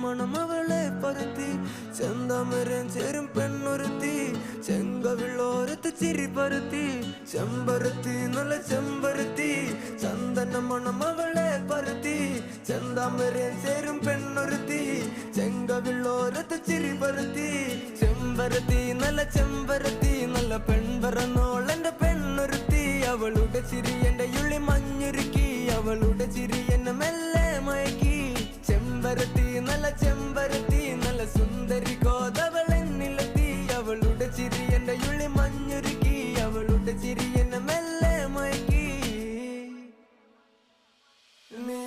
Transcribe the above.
മണം അവളെ പരത്തി ചെന്താമരൻ ചേരും പെണ്ണൊരുത്തി ചെങ്കവിള്ളോരത്ത് ചിരി പരത്തി ചെമ്പരത്തി നല്ല ചെമ്പരത്തി ചന്ദന മണം അവളെ പരത്തി ചെന്താമരൻ ചേരും പെണ്ണൊരുത്തി ചെങ്കവിള്ളോരത്ത് ചിരി പരത്തി ചെമ്പരത്തി നല്ല പെൺപറന്നോൾ എന്റെ പെണ്ണൊരുത്തി അവളുടെ ചിരി എന്റെ ഉള്ളി മഞ്ഞുരുക്കി അവളുടെ ചിരി എന്നെ മെല്ലെ മയക്കി ചെമ്പരത്തി നല്ല സുന്ദരി കോതവൾ എന്നിലെത്തി അവളുടെ ചിരി എന്റെ ഉള്ളി മഞ്ഞുരുക്കി അവളുടെ ചിരി എന്നെ മെല്ലെ മയക്കി നീ